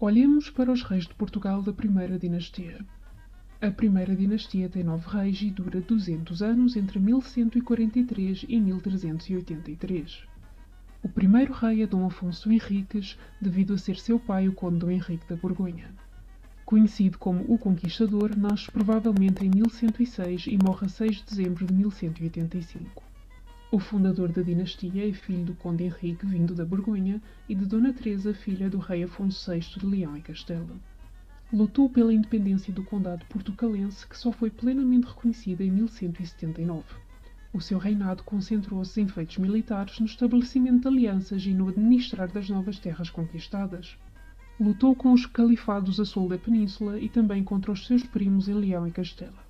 Olhemos para os reis de Portugal da primeira dinastia. A primeira dinastia tem 9 reis e dura 200 anos entre 1143 e 1383. O primeiro rei é Dom Afonso Henriques, devido a ser seu pai o conde Dom Henrique da Borgonha. Conhecido como o Conquistador, nasce provavelmente em 1106 e morre a 6 de dezembro de 1185. O fundador da dinastia é filho do conde Henrique, vindo da Borgonha, e de Dona Teresa, filha do rei Afonso VI de Leão e Castela. Lutou pela independência do condado portucalense, que só foi plenamente reconhecida em 1179. O seu reinado concentrou-se em feitos militares, no estabelecimento de alianças e no administrar das novas terras conquistadas. Lutou com os califados a sul da península e também contra os seus primos em Leão e Castela.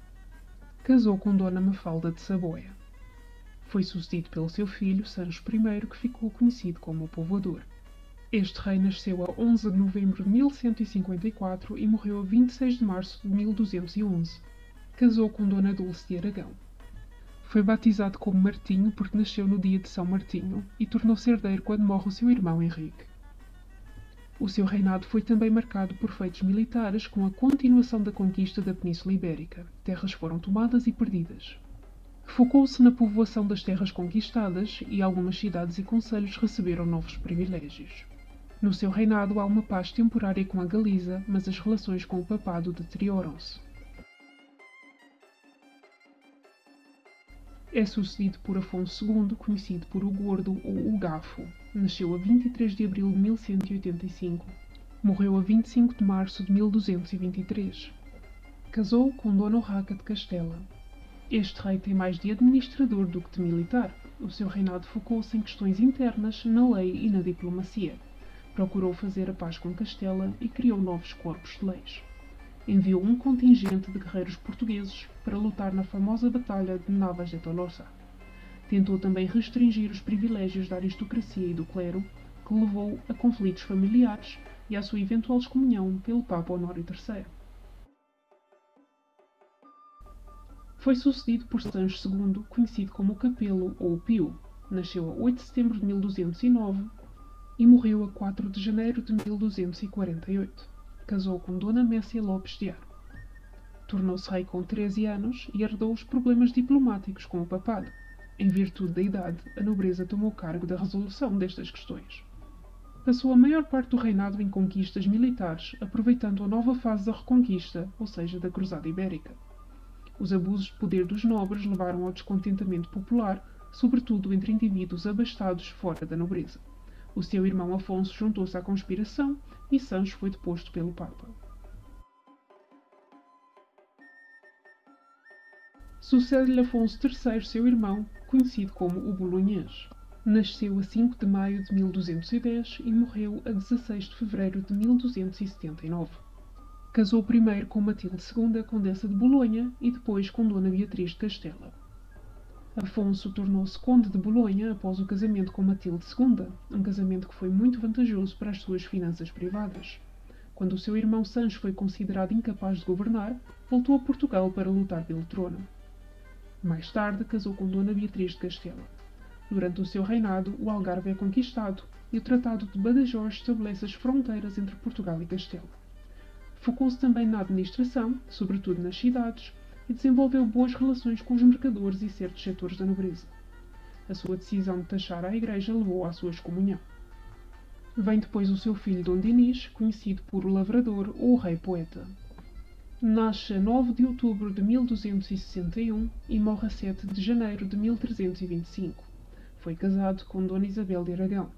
Casou com Dona Mafalda de Saboia. Foi sucedido pelo seu filho, Sancho I, que ficou conhecido como o Povoador. Este rei nasceu a 11 de novembro de 1154 e morreu a 26 de março de 1211. Casou com Dona Dulce de Aragão. Foi batizado como Martinho porque nasceu no dia de São Martinho e tornou-se herdeiro quando morre o seu irmão Henrique. O seu reinado foi também marcado por feitos militares, com a continuação da conquista da Península Ibérica. Terras foram tomadas e perdidas. Focou-se na povoação das terras conquistadas e algumas cidades e concelhos receberam novos privilégios. No seu reinado há uma paz temporária com a Galiza, mas as relações com o papado deterioram-se. É sucedido por Afonso II, conhecido por o Gordo ou o Gafo. Nasceu a 23 de abril de 1185. Morreu a 25 de março de 1223. Casou com Dona Urraca de Castela. Este rei tem mais de administrador do que de militar. O seu reinado focou-se em questões internas, na lei e na diplomacia. Procurou fazer a paz com Castela e criou novos corpos de leis. Enviou um contingente de guerreiros portugueses para lutar na famosa Batalha de Navas de Tolosa. Tentou também restringir os privilégios da aristocracia e do clero, que levou a conflitos familiares e à sua eventual excomunhão pelo Papa Honório III. Foi sucedido por Sancho II, conhecido como o Capelo ou o Pio. Nasceu a 8 de setembro de 1209 e morreu a 4 de janeiro de 1248. Casou com Dona Messia Lopes de Aro. Tornou-se rei com 13 anos e herdou os problemas diplomáticos com o papado. Em virtude da idade, a nobreza tomou cargo da resolução destas questões. Passou a maior parte do reinado em conquistas militares, aproveitando a nova fase da Reconquista, ou seja, da Cruzada Ibérica. Os abusos de poder dos nobres levaram ao descontentamento popular, sobretudo entre indivíduos abastados fora da nobreza. O seu irmão Afonso juntou-se à conspiração e Sancho foi deposto pelo Papa. Sucede-lhe Afonso III, seu irmão, conhecido como o Bolonhês. Nasceu a 5 de maio de 1210 e morreu a 16 de fevereiro de 1279. Casou primeiro com Matilde II, condessa de Bolonha, e depois com Dona Beatriz de Castela. Afonso tornou-se conde de Bolonha após o casamento com Matilde II, um casamento que foi muito vantajoso para as suas finanças privadas. Quando o seu irmão Sancho foi considerado incapaz de governar, voltou a Portugal para lutar pelo trono. Mais tarde, casou com Dona Beatriz de Castela. Durante o seu reinado, o Algarve é conquistado e o Tratado de Badajoz estabelece as fronteiras entre Portugal e Castela. Focou-se também na administração, sobretudo nas cidades, e desenvolveu boas relações com os mercadores e certos setores da nobreza. A sua decisão de taxar a Igreja levou à sua excomunhão. Vem depois o seu filho Dom Dinis, conhecido por o Lavrador ou o Rei Poeta. Nasce a 9 de outubro de 1261 e morre a 7 de janeiro de 1325. Foi casado com Dona Isabel de Aragão.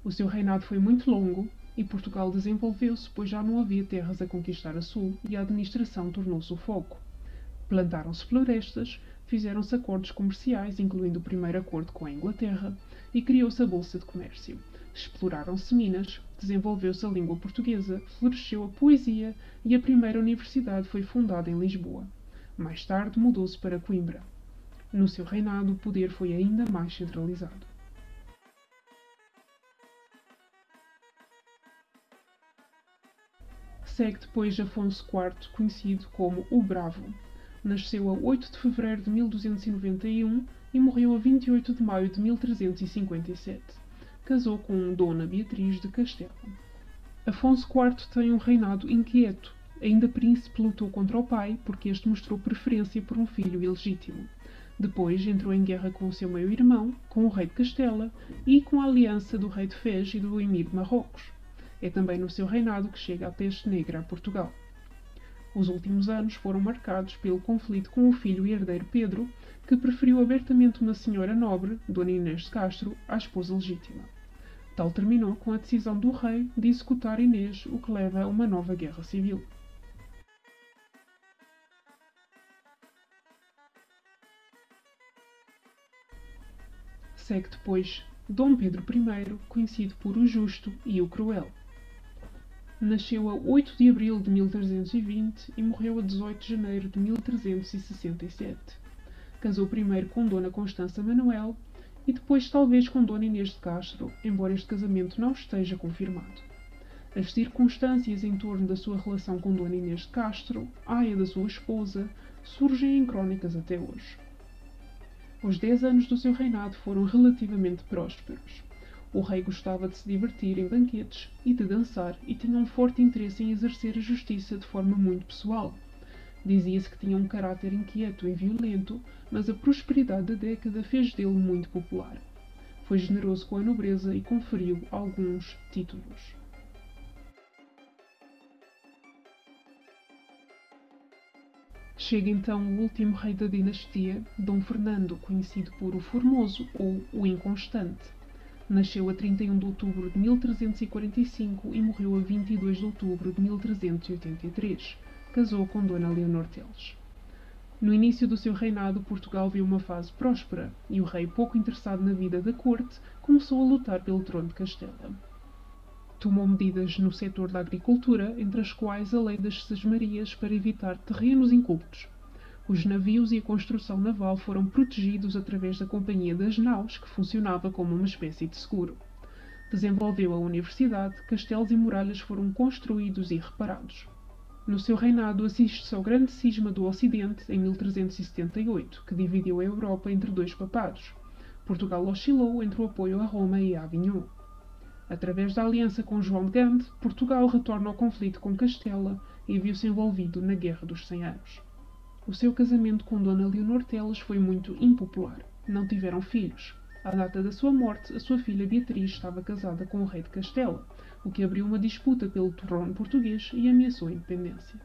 O seu reinado foi muito longo e Portugal desenvolveu-se, pois já não havia terras a conquistar a sul e a administração tornou-se o foco. Plantaram-se florestas, fizeram-se acordos comerciais, incluindo o primeiro acordo com a Inglaterra, e criou-se a Bolsa de Comércio. Exploraram-se minas, desenvolveu-se a língua portuguesa, floresceu a poesia e a primeira universidade foi fundada em Lisboa. Mais tarde mudou-se para Coimbra. No seu reinado, o poder foi ainda mais centralizado. Segue depois Afonso IV, conhecido como o Bravo. Nasceu a 8 de fevereiro de 1291 e morreu a 28 de maio de 1357. Casou com Dona Beatriz de Castela. Afonso IV tem um reinado inquieto. Ainda príncipe, lutou contra o pai, porque este mostrou preferência por um filho ilegítimo. Depois entrou em guerra com o seu meio-irmão, com o rei de Castela e com a aliança do rei de Fez e do emir de Marrocos. É também no seu reinado que chega a peste negra a Portugal. Os últimos anos foram marcados pelo conflito com o filho e herdeiro Pedro, que preferiu abertamente uma senhora nobre, Dona Inês de Castro, à esposa legítima. Tal terminou com a decisão do rei de executar Inês, o que leva a uma nova guerra civil. Segue depois Dom Pedro I, conhecido por o Justo e o Cruel. Nasceu a 8 de abril de 1320 e morreu a 18 de janeiro de 1367. Casou primeiro com Dona Constança Manuel e depois talvez com Dona Inês de Castro, embora este casamento não esteja confirmado. As circunstâncias em torno da sua relação com Dona Inês de Castro, aia da sua esposa, surgem em crónicas até hoje. Os 10 anos do seu reinado foram relativamente prósperos. O rei gostava de se divertir em banquetes e de dançar e tinha um forte interesse em exercer a justiça de forma muito pessoal. Dizia-se que tinha um caráter inquieto e violento, mas a prosperidade da década fez dele muito popular. Foi generoso com a nobreza e conferiu alguns títulos. Chega então o último rei da dinastia, Dom Fernando, conhecido por o Formoso ou o Inconstante. Nasceu a 31 de outubro de 1345 e morreu a 22 de outubro de 1383. Casou com Dona Leonor Teles. No início do seu reinado, Portugal viu uma fase próspera e o rei, pouco interessado na vida da corte, começou a lutar pelo trono de Castela. Tomou medidas no setor da agricultura, entre as quais a lei das sesmarias para evitar terrenos incultos. Os navios e a construção naval foram protegidos através da Companhia das Naus, que funcionava como uma espécie de seguro. Desenvolveu a universidade, castelos e muralhas foram construídos e reparados. No seu reinado assiste-se ao grande cisma do Ocidente, em 1378, que dividiu a Europa entre dois papados. Portugal oscilou entre o apoio a Roma e a Avignon. Através da aliança com João de Gante, Portugal retorna ao conflito com Castela e viu-se envolvido na Guerra dos 100 Anos. O seu casamento com Dona Leonor Teles foi muito impopular. Não tiveram filhos. À data da sua morte, a sua filha Beatriz estava casada com o rei de Castela, o que abriu uma disputa pelo trono português e ameaçou a independência.